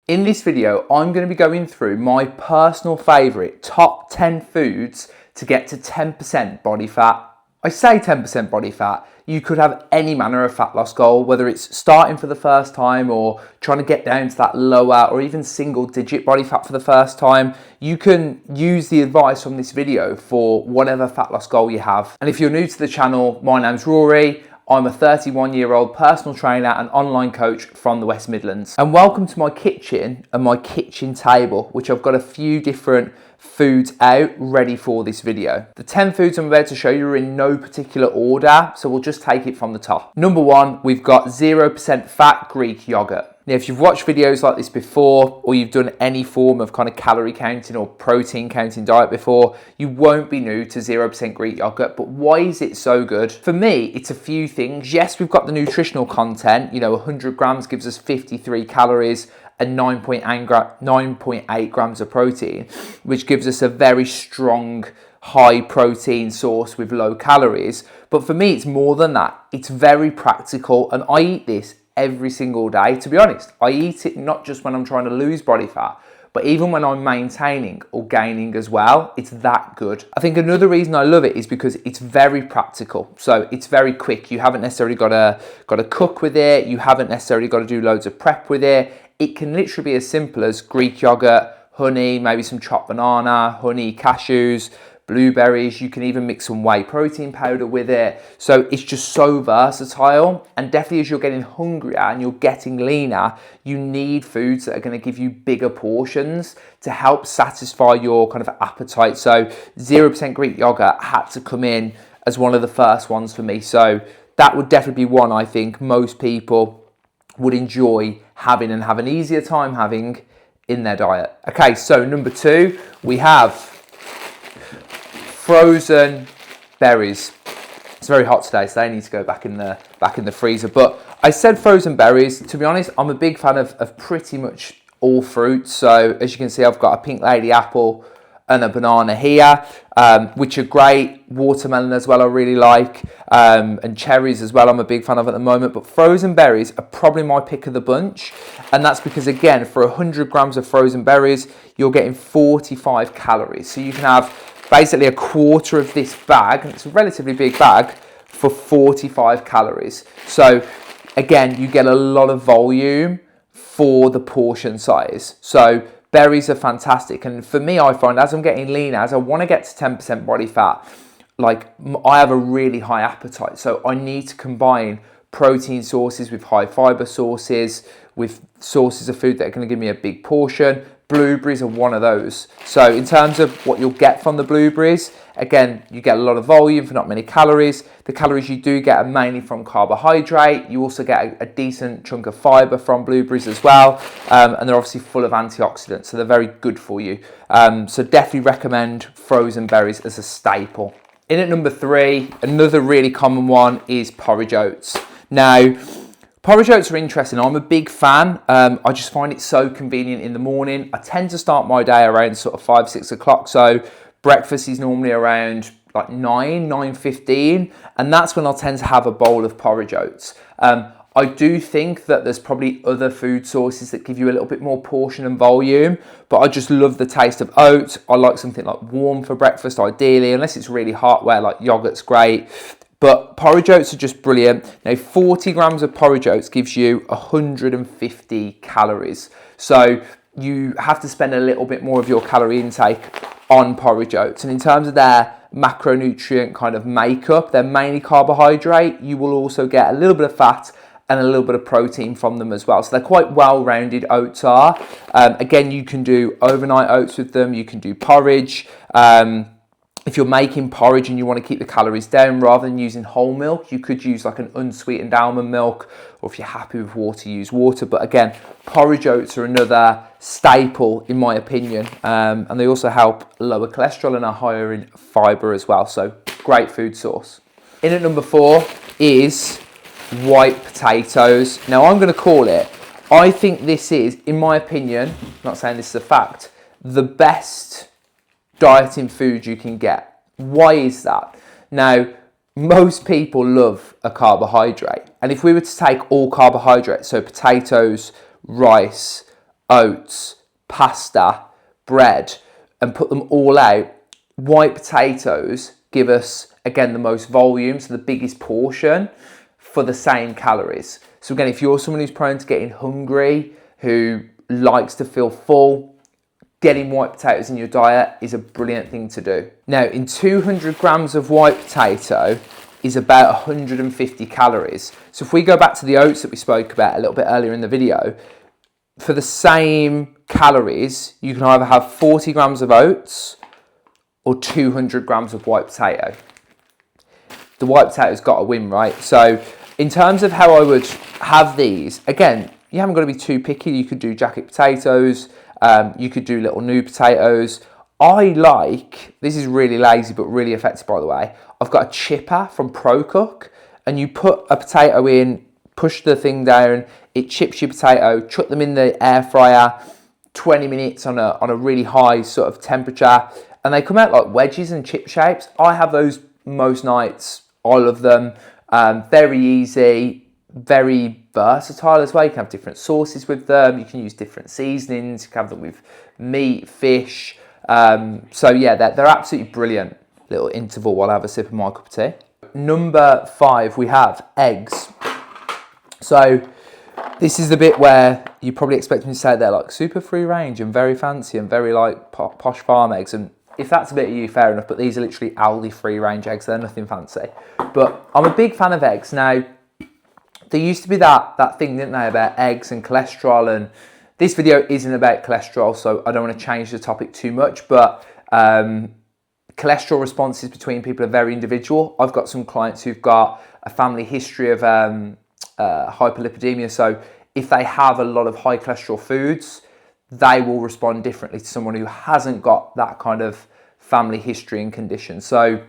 In this video, I'm going to be going through my personal favourite top 10 foods to get to 10% body fat. I say 10% body fat, you could have any manner of fat loss goal, whether it's starting for the first time or trying to get down to that lower or even single digit body fat for the first time. You can use the advice from this video for whatever fat loss goal you have. And if you're new to the channel, my name's Rory. I'm a 31-year-old personal trainer and online coach from the West Midlands. And welcome to my kitchen and my kitchen table, which I've got a few different foods out ready for this video. The 10 foods I'm about to show you are in no particular order, so we'll just take it from the top. Number one, we've got 0% fat Greek yogurt. Now, if you've watched videos like this before, or you've done any form of kind of calorie counting or protein counting diet before, you won't be new to 0% Greek yogurt. But why is it so good? For me, it's a few things. Yes, we've got the nutritional content. 100 grams gives us 53 calories and 9.8 grams of protein, which gives us a very strong, high protein source with low calories. But for me, it's more than that. It's very practical, and I eat this every single day. To be honest, I eat it not just when I'm trying to lose body fat, but even when I'm maintaining or gaining as well. It's that good. I think another reason I love it is because it's very practical. So it's very quick. You haven't necessarily got to cook with it. You haven't necessarily got to do loads of prep with it. It can literally be as simple as Greek yogurt, honey, maybe some chopped banana, honey, cashews, blueberries. You can even mix some whey protein powder with it. So it's just so versatile, and definitely as you're getting hungrier and you're getting leaner, you need foods that are going to give you bigger portions to help satisfy your kind of appetite. So 0% Greek yogurt had to come in as one of the first ones for me. So that would definitely be one I think most people would enjoy having and have an easier time having in their diet. Okay, so number two, we have frozen berries. It's very hot today, so they need to go back in the freezer. But I said frozen berries. To be honest, I'm a big fan of pretty much all fruits. So as you can see, I've got a pink lady apple and a banana here, which are great. Watermelon as well, I really like, and cherries as well, I'm a big fan of at the moment. But frozen berries are probably my pick of the bunch, and that's because, again, for 100 grams of frozen berries, you're getting 45 calories. So you can have basically a quarter of this bag, and it's a relatively big bag, for 45 calories. So again, you get a lot of volume for the portion size. So berries are fantastic. And for me, I find as I'm getting leaner, as I want to get to 10% body fat, like I have a really high appetite. So I need to combine protein sources with high fiber sources, with sources of food that are going to give me a big portion. Blueberries are one of those. So in terms of what you'll get from the blueberries, again, you get a lot of volume for not many calories. The calories you do get are mainly from carbohydrate. You also get a decent chunk of fiber from blueberries as well. And they're obviously full of antioxidants, so they're very good for you. So definitely recommend frozen berries as a staple. In at number three, another really common one is porridge oats. Now, porridge oats are interesting. I'm a big fan. I just find it so convenient in the morning. I tend to start my day around sort of 5-6 o'clock. So breakfast is normally around like 9:15, and that's when I'll tend to have a bowl of porridge oats. I do think that there's probably other food sources that give you a little bit more portion and volume, but I just love the taste of oats. I like something like warm for breakfast, ideally, unless it's really hot, where like yogurt's great. But porridge oats are just brilliant. Now, 40 grams of porridge oats gives you 150 calories. So you have to spend a little bit more of your calorie intake on porridge oats. And in terms of their macronutrient kind of makeup, they're mainly carbohydrate. You will also get a little bit of fat and a little bit of protein from them as well. So they're quite well-rounded, oats are. Again, you can do overnight oats with them. You can do porridge. If you're making porridge and you want to keep the calories down, rather than using whole milk, you could use like an unsweetened almond milk, or if you're happy with water, use water. But again, porridge oats are another staple in my opinion, and they also help lower cholesterol and are higher in fiber as well. So great food source. In at number four is white potatoes. Now I'm going to call it, I think this is, in my opinion, I'm not saying this is a fact, the best dieting food you can get. Why is that? Now, most people love a carbohydrate, and if we were to take all carbohydrates, so potatoes, rice, oats, pasta, bread, and put them all out, white potatoes give us, again, the most volume, so the biggest portion for the same calories. So again, if you're someone who's prone to getting hungry, who likes to feel full, getting white potatoes in your diet is a brilliant thing to do. Now, in 200 grams of white potato is about 150 calories. So if we go back to the oats that we spoke about a little bit earlier in the video, for the same calories, you can either have 40 grams of oats or 200 grams of white potato. The white potato's got to win, right? So in terms of how I would have these, again, you haven't got to be too picky. You could do jacket potatoes. You could do little new potatoes. I like, this is really lazy but really effective, by the way. I've got a chipper from ProCook, and you put a potato in, push the thing down, it chips your potato, chuck them in the air fryer, 20 minutes on a really high sort of temperature, and they come out like wedges and chip shapes. I have those most nights, all of them. Very easy, very versatile as well. You can have different sauces with them. You can use different seasonings. You can have them with meat, fish. So yeah, they're absolutely brilliant. Little interval while I have a sip of my cup of tea. Number 5, we have eggs. So this is the bit where you probably expect me to say they're like super free range and very fancy and very like posh farm eggs. And if that's a bit of you, fair enough. But these are literally Aldi free range eggs. They're nothing fancy. But I'm a big fan of eggs. Now, there used to be that thing, didn't they, about eggs and cholesterol, and this video isn't about cholesterol, so I don't want to change the topic too much, but cholesterol responses between people are very individual. I've got some clients who've got a family history of hyperlipidemia, so if they have a lot of high cholesterol foods, they will respond differently to someone who hasn't got that kind of family history and condition. So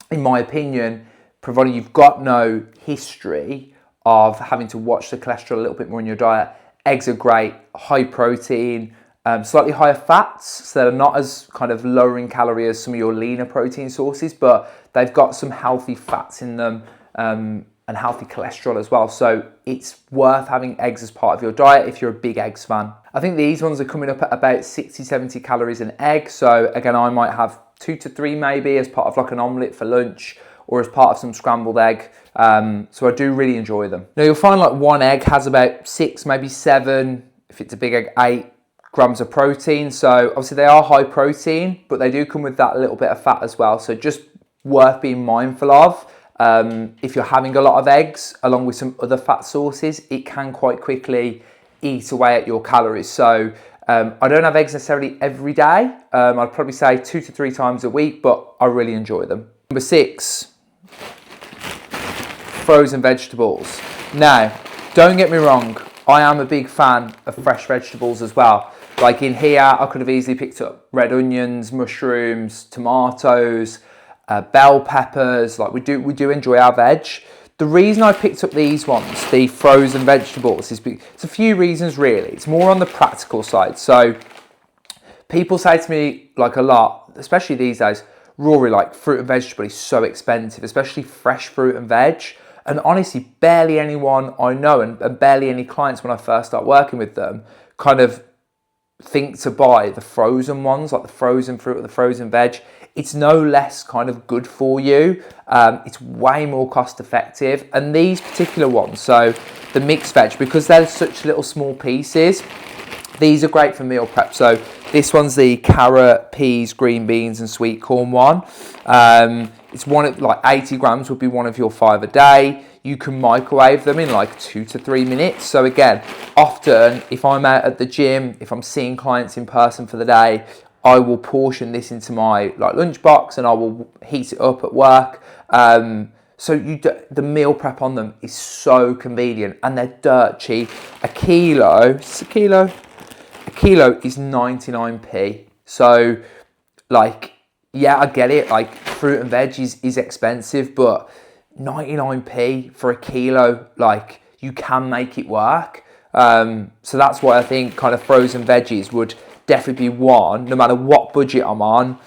in my opinion, providing you've got no history of having to watch the cholesterol a little bit more in your diet, eggs are great, high protein, slightly higher fats, so they're not as kind of lower in calorie as some of your leaner protein sources, but they've got some healthy fats in them and healthy cholesterol as well. So it's worth having eggs as part of your diet if you're a big eggs fan. I think these ones are coming up at about 60, 70 calories an egg. So again, I might have 2 to 3 maybe as part of like an omelette for lunch, or as part of some scrambled egg. So I do really enjoy them. Now you'll find like one egg has about 6, maybe 7, if it's a big egg, 8 grams of protein. So obviously they are high protein, but they do come with that little bit of fat as well. So just worth being mindful of. If you're having a lot of eggs along with some other fat sources, it can quite quickly eat away at your calories. So I don't have eggs necessarily every day. I'd probably say 2 to 3 times a week, but I really enjoy them. Number 6, frozen vegetables. Now, don't get me wrong, I am a big fan of fresh vegetables as well. Like in here, I could have easily picked up red onions, mushrooms, tomatoes, bell peppers. Like we do enjoy our veg. The reason I picked up these ones, the frozen vegetables, is it's a few reasons really. It's more on the practical side. So people say to me like a lot, especially these days, Rory, like fruit and vegetable is so expensive, especially fresh fruit and veg. And honestly, barely anyone I know and barely any clients when I first start working with them kind of think to buy the frozen ones, like the frozen fruit or the frozen veg. It's no less kind of good for you. It's way more cost effective. And these particular ones, so the mixed veg, because they're such little small pieces, these are great for meal prep. So this one's the carrot, peas, green beans and sweet corn one. It's one of like 80 grams would be one of your 5 a day. You can microwave them in like 2 to 3 minutes. So again, often if I'm out at the gym, if I'm seeing clients in person for the day, I will portion this into my like lunch box and I will heat it up at work. So the meal prep on them is so convenient and they're dirt cheap. A kilo is 99p. So like, yeah, I get it. Like fruit and veg is expensive, but 99p for a kilo, like you can make it work. So that's why I think kind of frozen veggies would definitely be one, no matter what budget I'm on,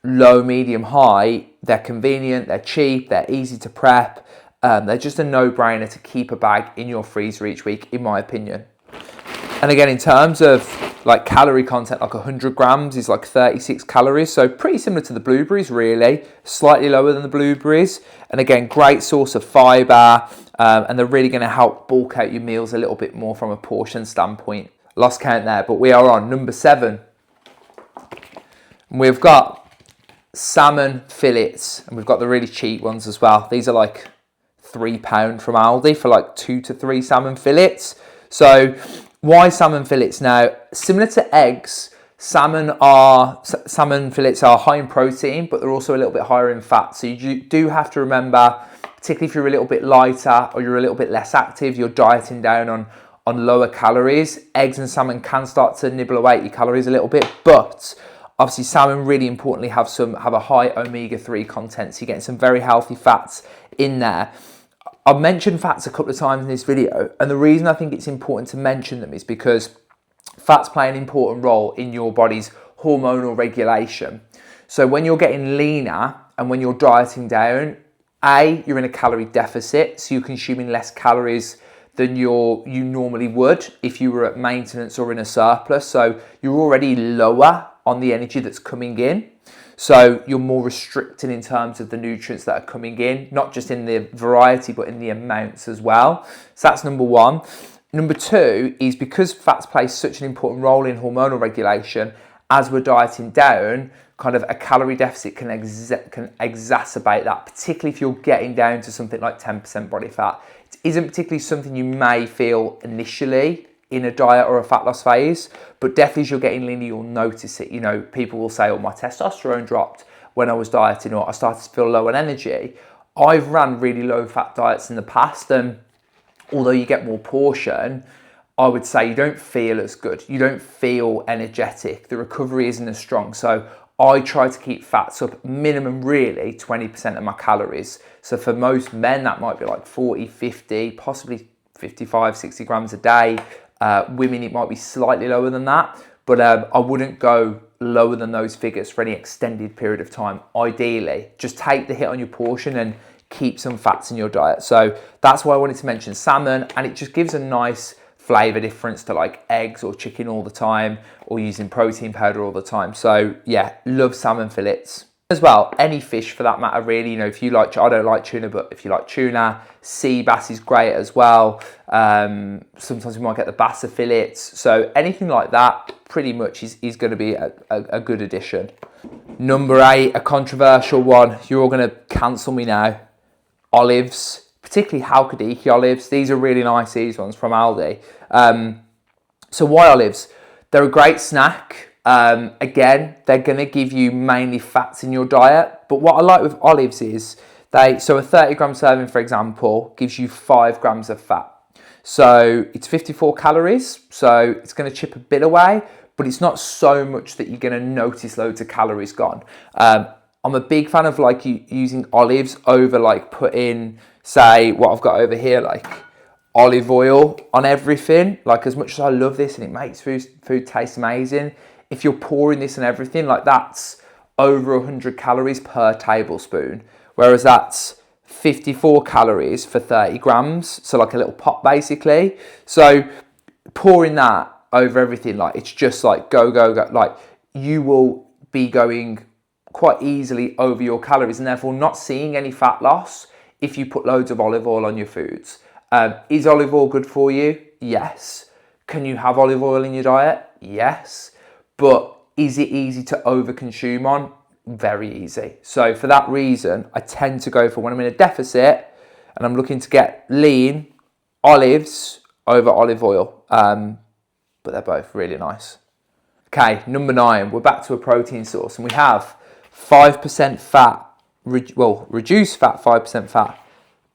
low, medium, high. They're convenient, they're cheap, they're easy to prep. They're just a no-brainer to keep a bag in your freezer each week, in my opinion. And again, in terms of like calorie content, like 100 grams is like 36 calories. So pretty similar to the blueberries, really. Slightly lower than the blueberries. And again, great source of fiber. And they're really going to help bulk out your meals a little bit more from a portion standpoint. Lost count there, but we are on number 7. And we've got salmon fillets. And we've got the really cheap ones as well. These are like £3 from Aldi for like 2 to 3 salmon fillets. So why salmon fillets now? Similar to eggs, salmon fillets are high in protein, but they're also a little bit higher in fat. So you do have to remember, particularly if you're a little bit lighter or you're a little bit less active, you're dieting down on lower calories. Eggs and salmon can start to nibble away at your calories a little bit, but obviously salmon really importantly have a high omega-3 content, so you're getting some very healthy fats in there. I've mentioned fats a couple of times in this video, and the reason I think it's important to mention them is because fats play an important role in your body's hormonal regulation. So when you're getting leaner and when you're dieting down, you're in a calorie deficit, so you're consuming less calories than you normally would if you were at maintenance or in a surplus. So you're already lower on the energy that's coming in. So you're more restricted in terms of the nutrients that are coming in, not just in the variety, but in the amounts as well. So that's number 1. Number 2 is because fats play such an important role in hormonal regulation, as we're dieting down, kind of a calorie deficit can exacerbate that, particularly if you're getting down to something like 10% body fat. It isn't particularly something you may feel initially in a diet or a fat loss phase, but definitely as you're getting leaner, you'll notice it. You know, people will say, oh, my testosterone dropped when I was dieting, or I started to feel low on energy. I've ran really low fat diets in the past, and although you get more portion, I would say you don't feel as good. You don't feel energetic. The recovery isn't as strong. So I try to keep fats up minimum really 20% of my calories. So for most men, that might be like 40, 50, possibly 55, 60 grams a day. Women, it might be slightly lower than that, but I wouldn't go lower than those figures for any extended period of time. Ideally, just take the hit on your portion and keep some fats in your diet. So that's why I wanted to mention salmon, and it just gives a nice flavor difference to like eggs or chicken all the time, or using protein powder all the time. So yeah, love salmon fillets. As well, any fish for that matter, really. You know, if you like, I don't like tuna, but if you like tuna, sea bass is great as well. Sometimes we might get the bassa fillets. So anything like that pretty much is going to be a good addition. Number 8, a controversial one. You're all going to cancel me now. Olives, particularly Halliday olives. These are really nice, these ones from Aldi. So why olives? They're a great snack. Again, they're going to give you mainly fats in your diet. But what I like with olives is so a 30 gram serving, for example, gives you 5 grams of fat. So it's 54 calories. So it's going to chip a bit away, but it's not so much that you're going to notice loads of calories gone. I'm a big fan of like using olives over like putting, say, what I've got over here, like olive oil on everything. Like, as much as I love this and it makes food taste amazing, if you're pouring this on everything, like that's over 100 calories per tablespoon, whereas that's 54 calories for 30 grams. So like a little pot basically. So pouring that over everything, like it's just like go. Like you will be going quite easily over your calories and therefore not seeing any fat loss if you put loads of olive oil on your foods. Is olive oil good for you? Yes. Can you have olive oil in your diet? Yes. But is it easy to overconsume on? Very easy. So for that reason, I tend to go for, when I'm in a deficit and I'm looking to get lean, olives over olive oil. But they're both really nice. Okay, number 9, we're back to a protein source, and we have 5% fat, reduced fat, 5% fat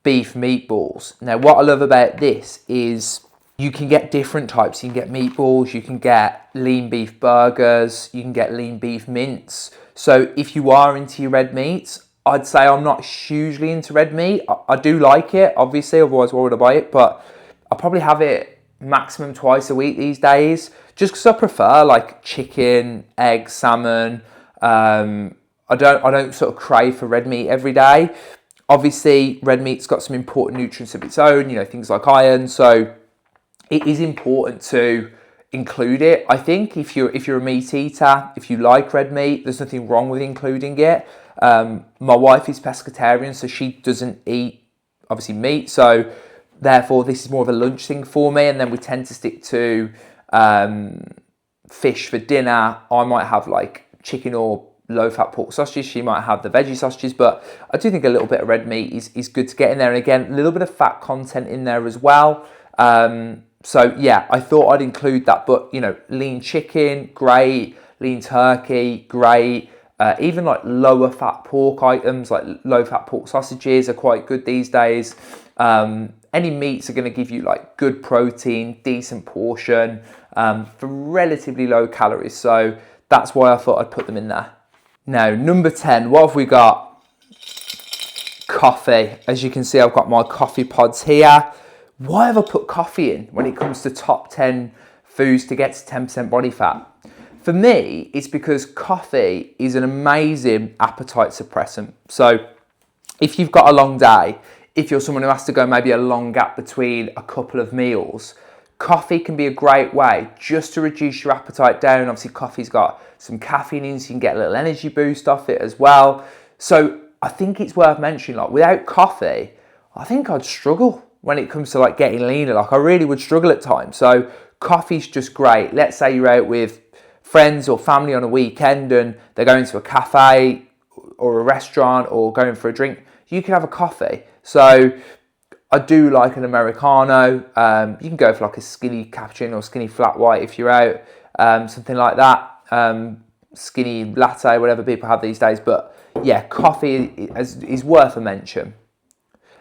beef meatballs. Now, what I love about this is you can get different types. You can get meatballs, you can get lean beef burgers, you can get lean beef mince. So if you are into your red meats, I'd say I'm not hugely into red meat. I do like it, obviously, otherwise why would I buy it? But I probably have it maximum twice a week these days, just because I prefer like chicken, eggs, salmon. I don't sort of crave for red meat every day. Obviously, red meat's got some important nutrients of its own, you know, things like iron. So it is important to include it. I think if you're a meat eater, if you like red meat, there's nothing wrong with including it. My wife is pescatarian, so she doesn't eat obviously meat, so therefore this is more of a lunch thing for me, and then we tend to stick to fish for dinner. I might have like chicken or low-fat pork sausages. She might have the veggie sausages, but I do think a little bit of red meat is good to get in there. And again, a little bit of fat content in there as well. So yeah, I thought I'd include that. But, you know, lean chicken, great. Lean turkey, great. Even like lower fat pork items, like low-fat pork sausages are quite good these days. Any meats are going to give you like good protein, decent portion for relatively low calories. So that's why I thought I'd put them in there. Now, number 10, what have we got? Coffee. As you can see, I've got my coffee pods here. Why have I put coffee in when it comes to top 10 foods to get to 10% body fat? For me, it's because coffee is an amazing appetite suppressant. So if you've got a long day, if you're someone who has to go maybe a long gap between a couple of meals, coffee can be a great way just to reduce your appetite down. Obviously, coffee's got some caffeine in, so you can get a little energy boost off it as well. So I think it's worth mentioning, like without coffee, I think I'd struggle when it comes to like getting leaner. Like I really would struggle at times. So coffee's just great. Let's say you're out with friends or family on a weekend and they're going to a cafe or a restaurant or going for a drink. You can have a coffee. So I do like an Americano. You can go for like a skinny cappuccino or skinny flat white if you're out, something like that. Skinny latte, whatever people have these days. But yeah, coffee is worth a mention.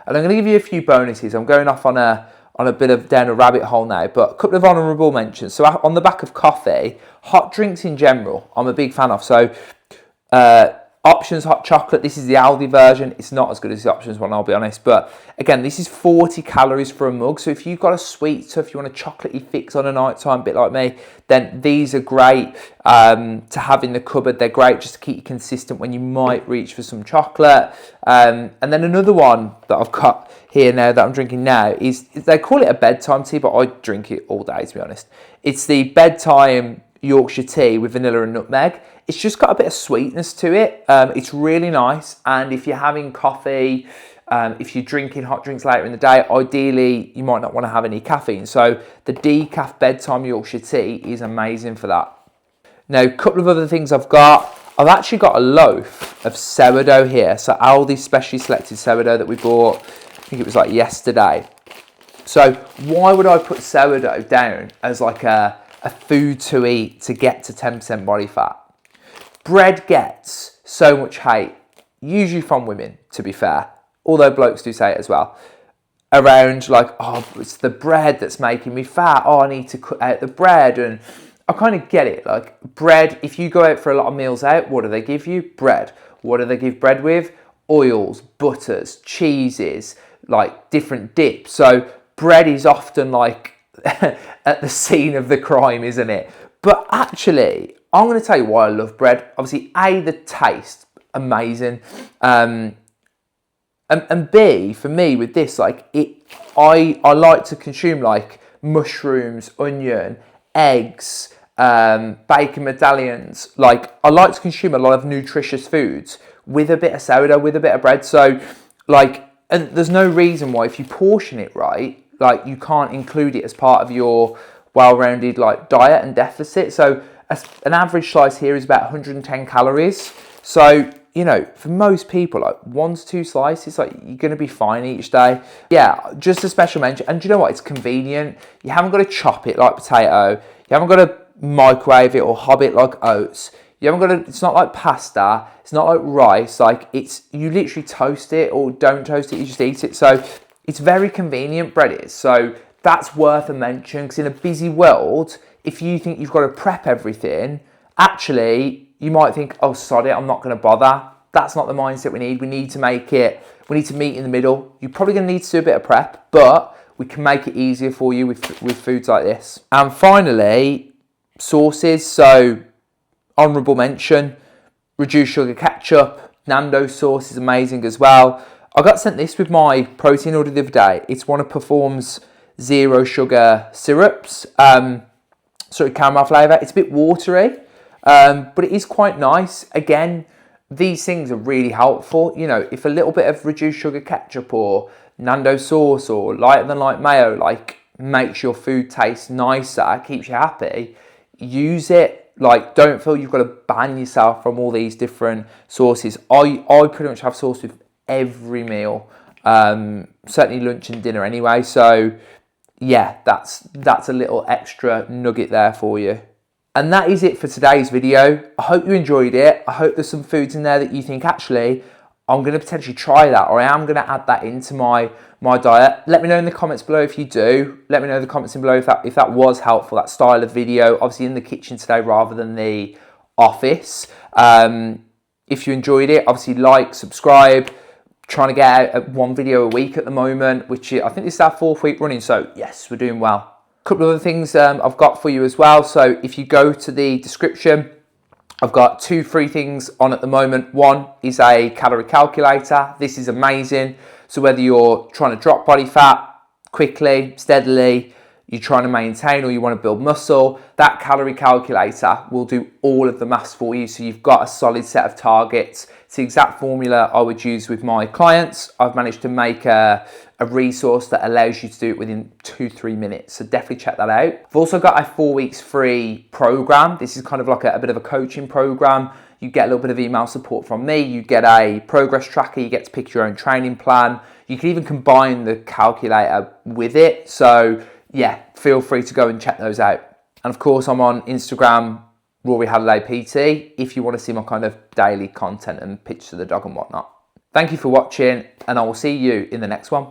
And I'm going to give you a few bonuses. I'm going off on a bit of down a rabbit hole now, but a couple of honourable mentions. So on the back of coffee, hot drinks in general, I'm a big fan of. So Options hot chocolate, this is the Aldi version. It's not as good as the Options one, I'll be honest. But again, this is 40 calories for a mug. So if you've got a sweet stuff, you want a chocolatey fix on a night time, bit like me, then these are great to have in the cupboard. They're great just to keep you consistent when you might reach for some chocolate. And then another one that I've got here now that I'm drinking now is, they call it a bedtime tea, but I drink it all day, to be honest. It's the bedtime Yorkshire tea with vanilla and nutmeg. It's just got a bit of sweetness to it. It's really nice. And if you're having coffee, if you're drinking hot drinks later in the day, ideally you might not want to have any caffeine. So the decaf bedtime Yorkshire tea is amazing for that. Now, a couple of other things I've got. I've actually got a loaf of sourdough here. So Aldi's specially selected sourdough that we bought, I think it was like yesterday. So why would I put sourdough down as like a food to eat to get to 10% body fat? Bread gets so much hate, usually from women, to be fair, although blokes do say it as well, around like, oh, it's the bread that's making me fat, oh, I need to cut out the bread. And I kind of get it, like bread, if you go out for a lot of meals out, what do they give you? Bread. What do they give bread with? Oils, butters, cheeses, like different dips. So bread is often like at the scene of the crime, isn't it? But actually, I'm going to tell you why I love bread. Obviously, A, the taste, amazing. And B, for me with this, like I like to consume like mushrooms, onion, eggs, bacon medallions. Like I like to consume a lot of nutritious foods with a bit of sourdough, with a bit of bread. So like, and there's no reason why if you portion it right, like you can't include it as part of your well-rounded like diet and deficit. So an average slice here is about 110 calories. So, you know, for most people, like 1 to 2 slices, like you're going to be fine each day. Yeah, just a special mention. And do you know what? It's convenient. You haven't got to chop it like potato. You haven't got to microwave it or hob it like oats. You haven't got to, it's not like pasta. It's not like rice. Like you literally toast it or don't toast it. You just eat it. So it's very convenient, bread is. So that's worth a mention, because in a busy world, if you think you've got to prep everything, actually, you might think, oh, sod it, I'm not going to bother. That's not the mindset we need. We need to meet in the middle. You're probably going to need to do a bit of prep, but we can make it easier for you with foods like this. And finally, sauces. So, honourable mention, reduced sugar ketchup. Nando's sauce is amazing as well. I got sent this with my protein order the other day. It's one of Perform's zero sugar syrups. sort of caramel flavour. It's a bit watery, but it is quite nice. Again, these things are really helpful. You know, if a little bit of reduced sugar ketchup or Nando sauce or lighter than light mayo, like, makes your food taste nicer, keeps you happy, use it. Like, don't feel you've got to ban yourself from all these different sauces. I pretty much have sauce with every meal, certainly lunch and dinner anyway. So yeah, that's a little extra nugget there for you. And that is it for today's video. I hope you enjoyed it. I hope there's some foods in there that you think, actually, I'm going to potentially try that, or I am going to add that into my diet. Let me know in the comments below if you do. Let me know in the comments below if that was helpful, that style of video, obviously in the kitchen today rather than the office. If you enjoyed it, obviously like, subscribe. Trying to get out one video a week at the moment, which I think this is our 4th week running, so yes, we're doing well. A couple of other things I've got for you as well. So if you go to the description, I've got 2 free things on at the moment. One is a calorie calculator. This is amazing. So whether you're trying to drop body fat quickly, steadily, you're trying to maintain, or you want to build muscle, that calorie calculator will do all of the maths for you. So you've got a solid set of targets. It's the exact formula I would use with my clients. I've managed to make a resource that allows you to do it within 2-3 minutes. So definitely check that out. I've also got a 4 weeks free program. This is kind of like a bit of a coaching program. You get a little bit of email support from me. You get a progress tracker. You get to pick your own training plan. You can even combine the calculator with it. So yeah, feel free to go and check those out. And of course, I'm on Instagram, Rory Halliday PT, if you want to see my kind of daily content and pictures of the dog and whatnot. Thank you for watching, and I will see you in the next one.